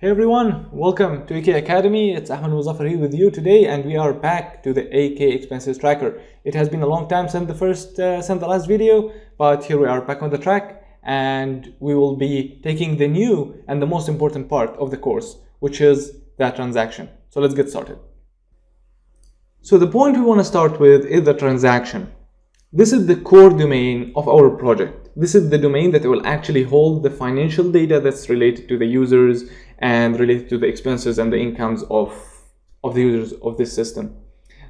Hey everyone, welcome to AK Academy. It's Ahmed Muzaffar here with you today, and we are back to the AK Expenses Tracker. It has been a long time since the last video, but here we are back on the track, and we will be taking the new and the most important part of the course, which is that transaction. So let's get started. So the point we want to start with is the transaction. This is the core domain of our project. This is the domain that will actually hold the financial data that's related to the users and related to the expenses and the incomes of the users of this system.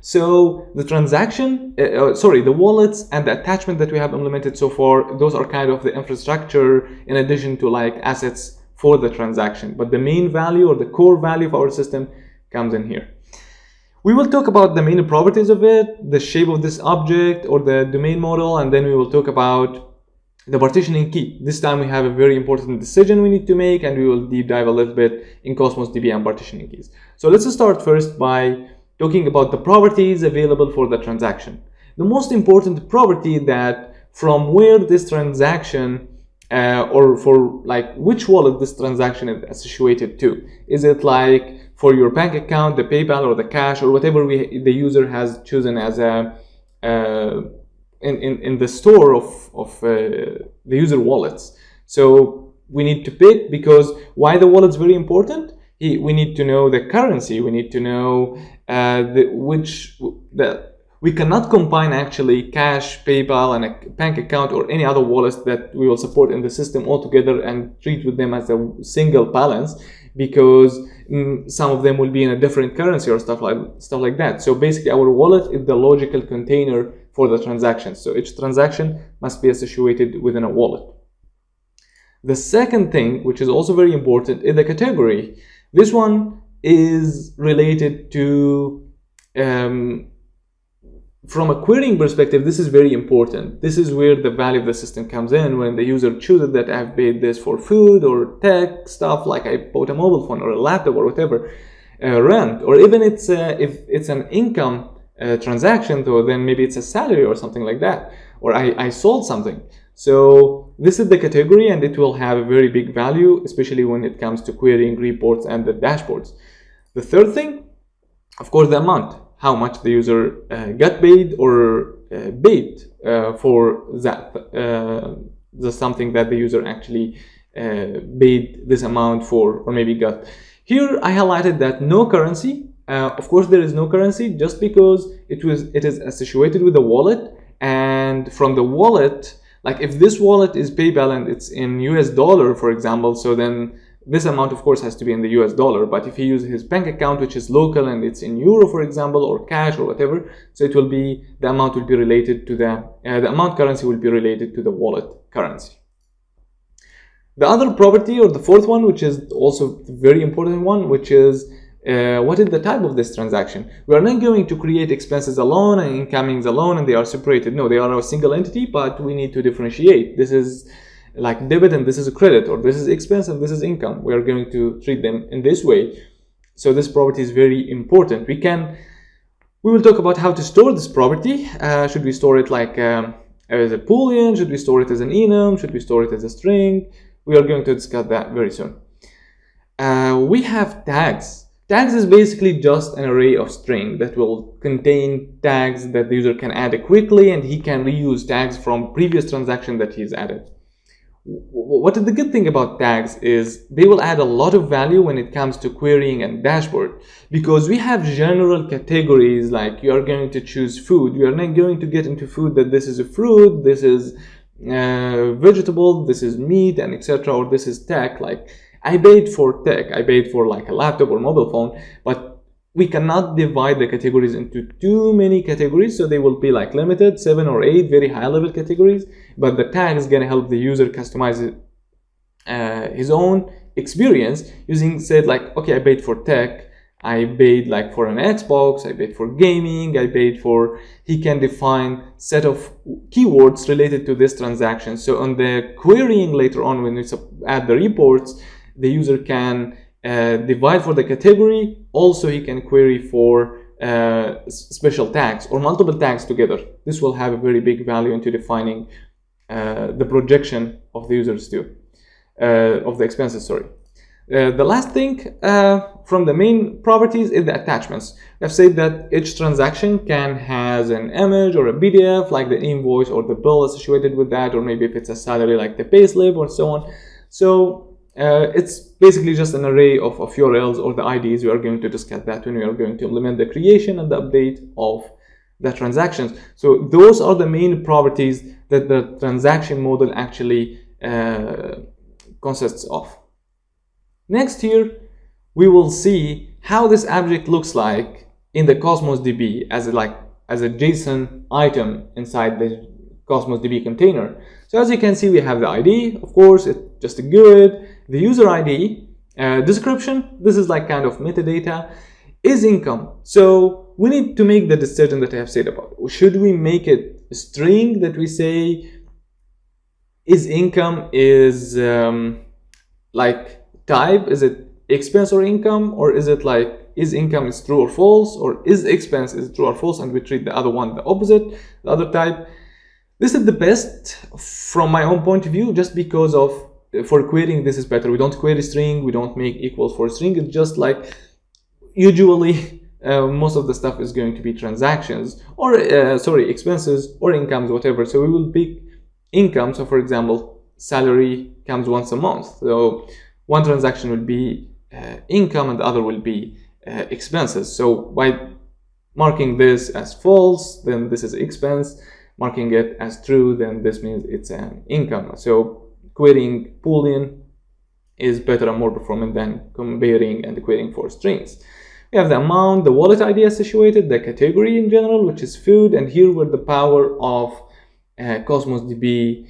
So the transaction, the wallets and the attachment that we have implemented so far, those are kind of the infrastructure in addition to like assets for the transaction. But the main value or the core value of our system comes in here. We will talk about the main properties of it, the shape of this object or the domain model, and then we will talk about the partitioning key. This time we have a very important decision we need to make, and we will deep dive a little bit in Cosmos DB and partitioning keys. So let's start first by talking about the properties available for the transaction. The most important property that from where this transaction or for like which wallet this transaction is associated to. Is it like for your bank account, the PayPal or the cash or whatever the user has chosen as a in the store of the user wallets. So we need to pick, because why the wallet's very important? We need to know the currency. We need to know we cannot combine actually cash, PayPal, and a bank account or any other wallets that we will support in the system all together and treat with them as a single balance, because some of them will be in a different currency or stuff like that. So basically our wallet is the logical container for the transaction. So each transaction must be associated within a wallet. The second thing, which is also very important, is the category. This one is related to from a querying perspective, this is very important. This is where the value of the system comes in. When the user chooses that I've paid this for food or tech stuff, like I bought a mobile phone or a laptop or whatever, rent, or even if it's an income transaction, though, then maybe it's a salary or something like that, or I sold something. So this is the category, and it will have a very big value, especially when it comes to querying reports and the dashboards. The third thing, of course, the amount. How much the user got paid or paid for that, the something that the user actually paid this amount for or maybe got. Here I highlighted that no currency. Of course there is no currency just because it is associated with a wallet, and from the wallet, like if this wallet is PayPal and it's in US dollar, for example, so then this amount of course has to be in the US dollar. But if he uses his bank account, which is local and it's in euro, for example, or cash or whatever, so it will be, the amount will be related to the amount currency will be related to the wallet currency. The other property, or the fourth one, which is also a very important one, which is what is the type of this transaction? We are not going to create expenses alone and incomings alone and they are separated. No, they are a single entity, but we need to differentiate. This is like debit and this is a credit, or this is expense and this is income. We are going to treat them in this way. So this property is very important. We will talk about how to store this property. Should we store it like as a boolean? Should we store it as an enum? Should we store it as a string? We are going to discuss that very soon. We have tags. Tags is basically just an array of string that will contain tags that the user can add quickly, and he can reuse tags from previous transaction that he's added. What is the good thing about tags is they will add a lot of value when it comes to querying and dashboard, because we have general categories like you are going to choose food. You are not going to get into food that this is a fruit, this is vegetable, this is meat, and etc., or this is tech. Like I paid for tech, I paid for like a laptop or mobile phone, but we cannot divide the categories into too many categories, so they will be like limited 7 or 8 very high level categories. But the tag is going to help the user customize his own experience using, said like, okay, I paid for tech, I paid like for an Xbox, I paid for gaming, I paid for, he can define set of keywords related to this transaction. So on the querying later on, when we add the reports, the user can divide for the category. Also he can query for special tags or multiple tags together. This will have a very big value into defining the projection of the users too, of the expenses, sorry. The last thing from the main properties is the attachments. I've said that each transaction can has an image or a PDF, like the invoice or the bill associated with that, or maybe if it's a salary, like the payslip or so on. So it's basically just an array of URLs or the IDs. We are going to discuss that when we are going to implement the creation and the update of the transactions. So those are the main properties that the transaction model actually consists of. Next here, we will see how this object looks like in the Cosmos DB as a JSON item inside the Cosmos DB container. So as you can see, we have the ID, of course, it's just a GUID, the user ID, description, this is like kind of metadata, is income. So we need to make the decision that I have said about. Should we make it a string that we say is income is like type, is it expense or income, or is it like is income is true or false, or is expense is true or false, and we treat the other one the opposite, the other type. This is the best from my own point of view, just because of for querying this is better. We don't query string, we don't make equals for string. It's just like usually most of the stuff is going to be transactions or expenses or incomes, whatever. So we will pick income. So for example, salary comes once a month, so one transaction will be income and the other will be expenses. So by marking this as false, then this is expense. Marking it as true, then this means it's an income. So querying Boolean is better and more performant than comparing and querying for strings. We have the amount, the wallet ID associated, the category in general, which is food, and here where the power of Cosmos DB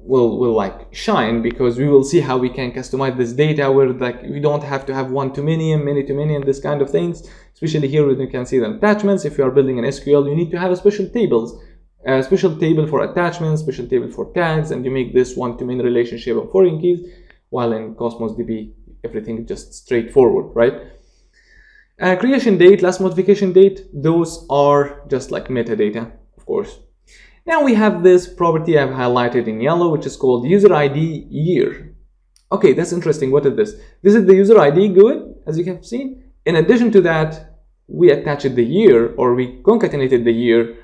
will like shine, because we will see how we can customize this data where like we don't have to have one-to-many and many-to-many and this kind of things. Especially here where you can see the attachments. If you are building an SQL, you need to have a special tables, a special table for attachments, special table for tags, and you make this one-to-many relationship of foreign keys, while in Cosmos DB everything is just straightforward, right? Creation date, last modification date, those are just like metadata, of course. Now we have this property I've highlighted in yellow, which is called user ID year. Okay, that's interesting. What is this? This is the user ID GUID, as you have seen. In addition to that, we attached the year, or we concatenated the year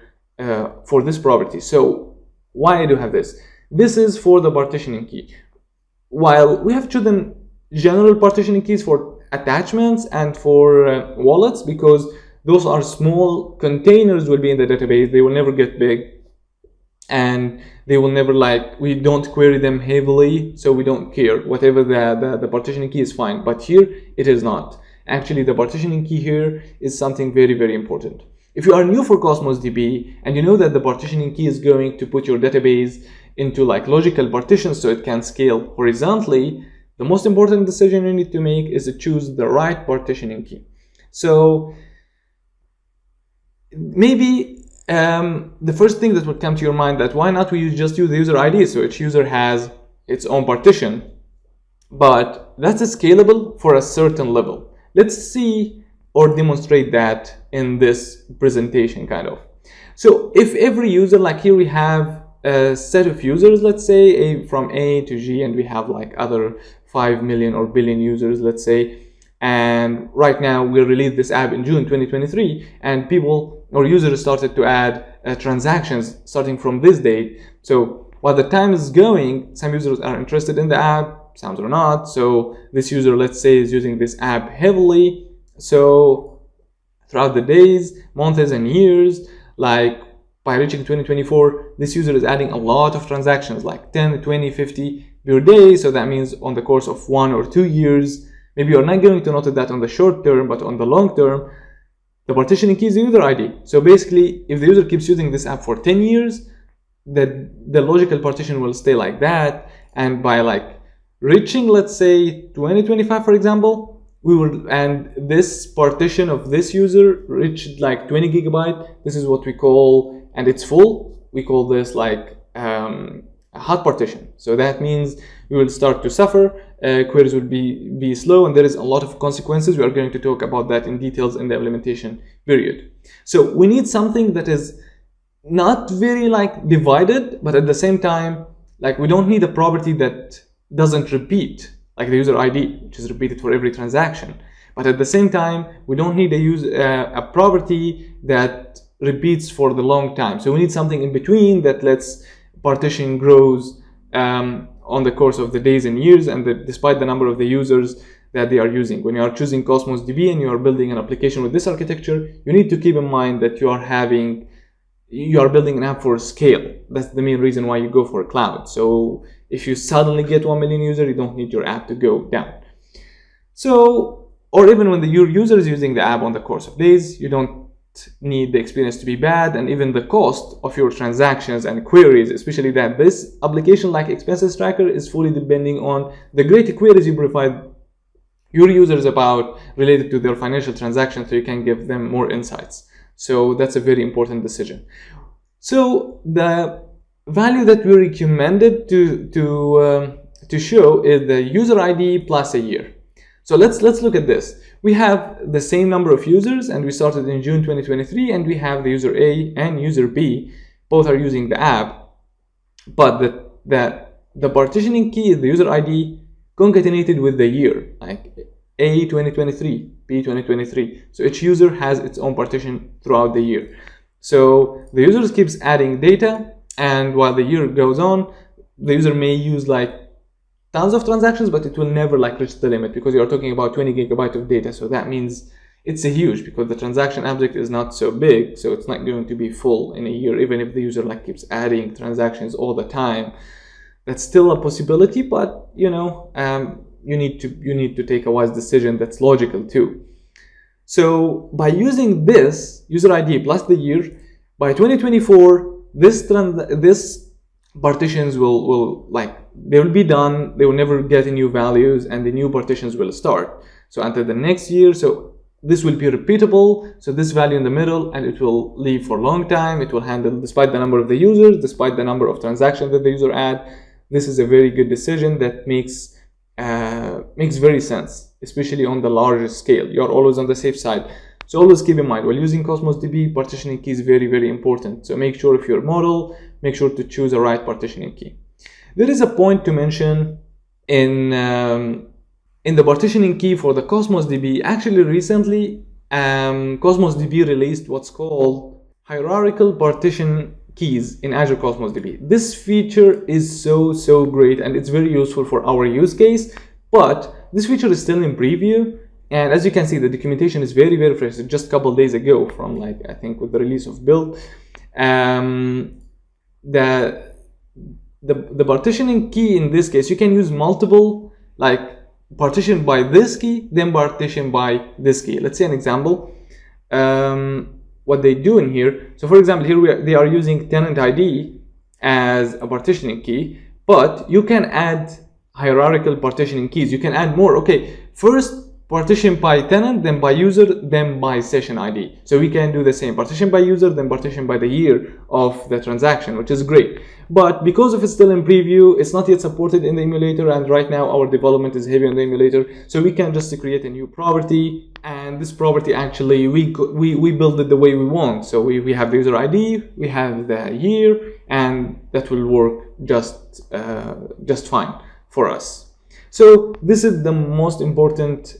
for this property. So why do I have this? This is for the partitioning key. While we have chosen general partitioning keys for attachments and for wallets, because those are small containers will be in the database, they will never get big. And they will never we don't query them heavily, so we don't care. Whatever the partitioning key is fine, but here it is not. Actually, the partitioning key here is something very, very important. If you are new for Cosmos DB and you know that the partitioning key is going to put your database into like logical partitions so it can scale horizontally, the most important decision you need to make is to choose the right partitioning key. So maybe the first thing that would come to your mind that why not we just use the user ID, so each user has its own partition, but that's scalable for a certain level. Let's see or demonstrate that in this presentation kind of. So if every user, like here we have a set of users, let's say from A to G, and we have like other 5 million or billion users, let's say, and right now we released this app in June 2023, and people or users started to add transactions starting from this date. So while the time is going, some users are interested in the app, some are not. So this user, let's say, is using this app heavily. So throughout the days, months and years, like by reaching 2024, this user is adding a lot of transactions, like 10, 20, 50 per day. So that means on the course of 1 or 2 years, maybe you're not going to notice that on the short term, but on the long term, the partitioning key is the user ID. So basically, if the user keeps using this app for 10 years, the logical partition will stay like that. And by like reaching, let's say 2025, for example, we will, and this partition of this user reached like 20 gigabyte. This is what we call, and it's full. We call this like a hot partition. So that means we will start to suffer. Queries will be slow, and there is a lot of consequences. We are going to talk about that in details in the implementation period. So we need something that is not very like divided, but at the same time, like we don't need a property that doesn't repeat like the user ID, which is repeated for every transaction. But at the same time, we don't need a property that repeats for the long time. So we need something in between that lets partition grows on the course of the days and years, and despite the number of the users that they are using. When you are choosing Cosmos DB and you are building an application with this architecture, you need to keep in mind that you are building an app for scale. That's the main reason why you go for a cloud. So if you suddenly get 1 million users, you don't need your app to go down. So, or even when your user is using the app on the course of days, you don't need the experience to be bad, and even the cost of your transactions and queries, especially that this application like expenses tracker is fully depending on the great queries you provide your users about related to their financial transactions, so you can give them more insights. So that's a very important decision. So the value that we recommended to show is the user ID plus a year. So let's look at this. We have the same number of users, and we started in June 2023, and we have the user A and user B. Both are using the app, but the partitioning key is the user ID concatenated with the year, like A 2023, B 2023. So each user has its own partition throughout the year. So the user keeps adding data, and while the year goes on, the user may use like tons of transactions, but it will never like reach the limit, because you are talking about 20 gigabytes of data. So that means it's a huge, because the transaction object is not so big, so it's not going to be full in a year, even if the user like keeps adding transactions all the time. That's still a possibility, but you know, you need to take a wise decision that's logical too. So by using this user ID plus the year, by 2024, this partitions will like, they will be done, they will never get new values, and the new partitions will start. So until the next year, so this will be repeatable, so this value in the middle, and it will live for a long time. It will handle despite the number of the users, despite the number of transactions that the user add. This is a very good decision that makes very sense, especially on the larger scale. You are always on the safe side. So always keep in mind, while using Cosmos DB, partitioning key is very, very important. So make sure if your model, make sure to choose the right partitioning key. There is a point to mention in the partitioning key for the Cosmos DB. Actually, recently, Cosmos DB released what's called hierarchical partition keys in Azure Cosmos DB. This feature is so great, and it's very useful for our use case, but this feature is still in preview. And as you can see, the documentation is very, very fresh. Just a couple days ago, from like, I think with the release of build. The partitioning key in this case, you can use multiple, like partition by this key, then partition by this key. Let's say an example. What they do in here. So for example, here they are using tenant ID as a partitioning key, but you can add hierarchical partitioning keys. You can add more. Okay, first partition by tenant, then by user, then by session ID. So we can do the same, partition by user, then partition by the year of the transaction, which is great. But because of it's still in preview, it's not yet supported in the emulator, and right now our development is heavy on the emulator. So we can just create a new property, and this property actually we build it the way we want. So we have the user ID, we have the year, and that will work just fine for us. So this is the most important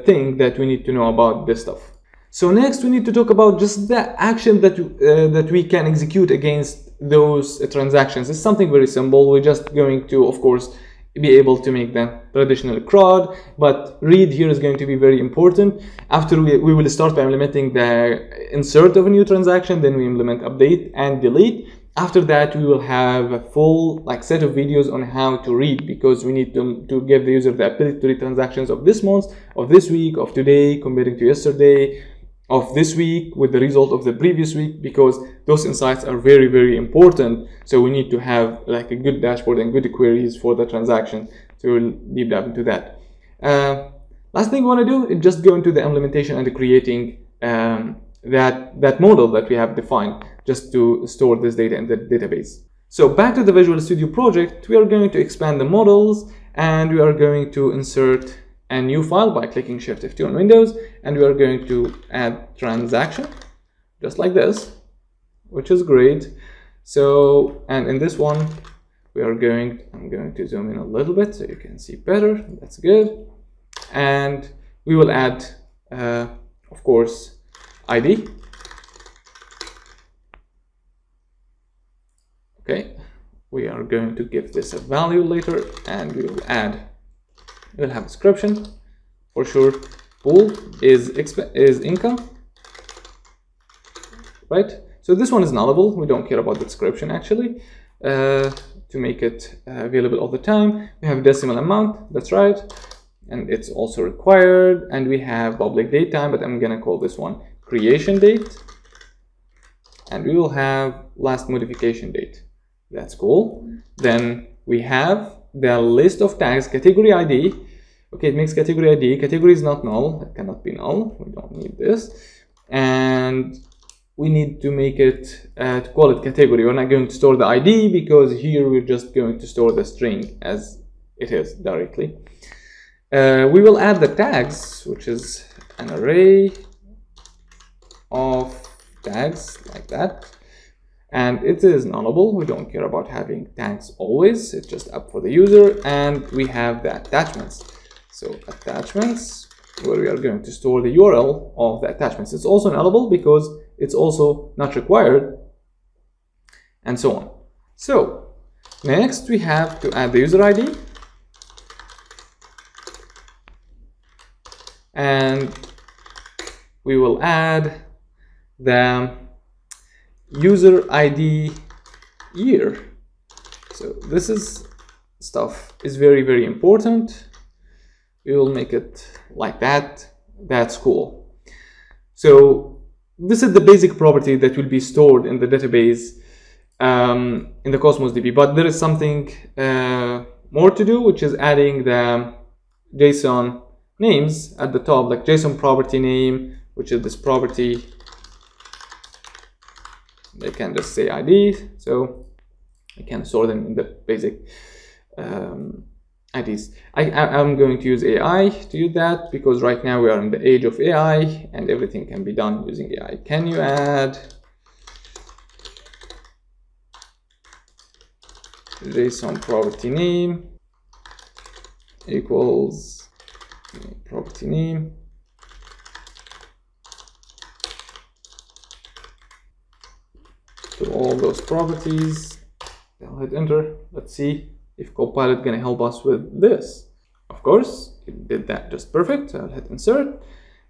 thing that we need to know about this stuff. So next we need to talk about just the action that we can execute against those transactions. It's something very simple. We're just going to, of course, be able to make the traditional CRUD, but read here is going to be very important. After we will start by implementing the insert of a new transaction, then we implement update and delete. After that, we will have a full like set of videos on how to read, because we need to give the user the ability to read transactions of this month, of this week, of today, comparing to yesterday, of this week with the result of the previous week, because those insights are very, very important. So we need to have like a good dashboard and good queries for the transaction. So we'll deep dive into that. Last thing we want to do is just go into the implementation and creating that model that we have defined just to store this data in the database. So back to the Visual Studio project, we are going to expand the models, and we are going to insert a new file by clicking Shift F2 on Windows, and we are going to add transaction just like this, which is great. So, and in this one I'm going to zoom in a little bit so you can see better. That's good. And we will add, of course, ID. Okay, we are going to give this a value later, and we'll have description for sure. Pool is income, right? So this one is nullable. We don't care about the description actually. To make it available all the time, we have decimal amount. That's right, and it's also required. And we have public date time, but I'm gonna call this one creation date, and we will have last modification date. That's cool. Then we have the list of tags, category ID. Okay, it makes category ID. Category is not null. It cannot be null. We don't need this. And we need to make it, to call it category. We're not going to store the ID because here we're just going to store the string as it is directly. We will add the tags, which is an array of tags like that. And it is nullable. We don't care about having tags always. It's just up for the user. And we have the attachments. So attachments, where we are going to store the URL of the attachments. It's also nullable because it's also not required, and so on. So next we have to add the user ID. And we will add the user ID year. So this stuff is very, very important. We will make it like that. That's cool. So this is the basic property that will be stored in the database in the Cosmos DB. But there is something more to do, which is adding the JSON names at the top, like JSON property name, which is this property. They can just say ID, so I can store them in the basic IDs. I'm going to use AI to use that because right now we are in the age of AI and everything can be done using AI. Can you add JSON property name equals property name to all those properties? I'll hit enter. Let's see if Copilot gonna help us with this. Of course, it did that just perfect. So I'll hit insert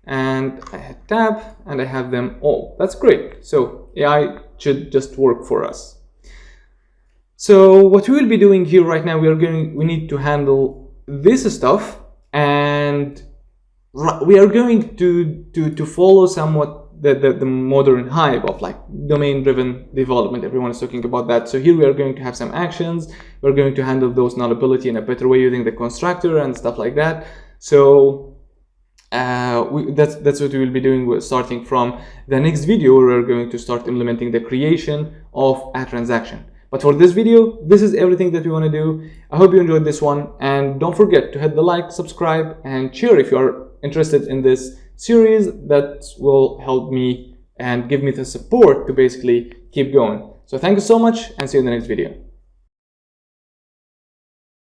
and I hit tab and I have them all. That's great. So AI should just work for us. So what we will be doing here right now, we need to handle this stuff, and we are going to follow somewhat the modern hype of like domain-driven development. Everyone is talking about that. So here we are going to have some actions. We're going to handle those nullability in a better way using the constructor and stuff like that. So that's what we will be doing, starting from the next video, where we're going to start implementing the creation of a transaction. But for this video, this is everything that we want to do. I hope you enjoyed this one, and don't forget to hit the like, subscribe, and share if you are interested in this series. That will help me and give me the support to basically keep going. So thank you so much, and see you in the next video.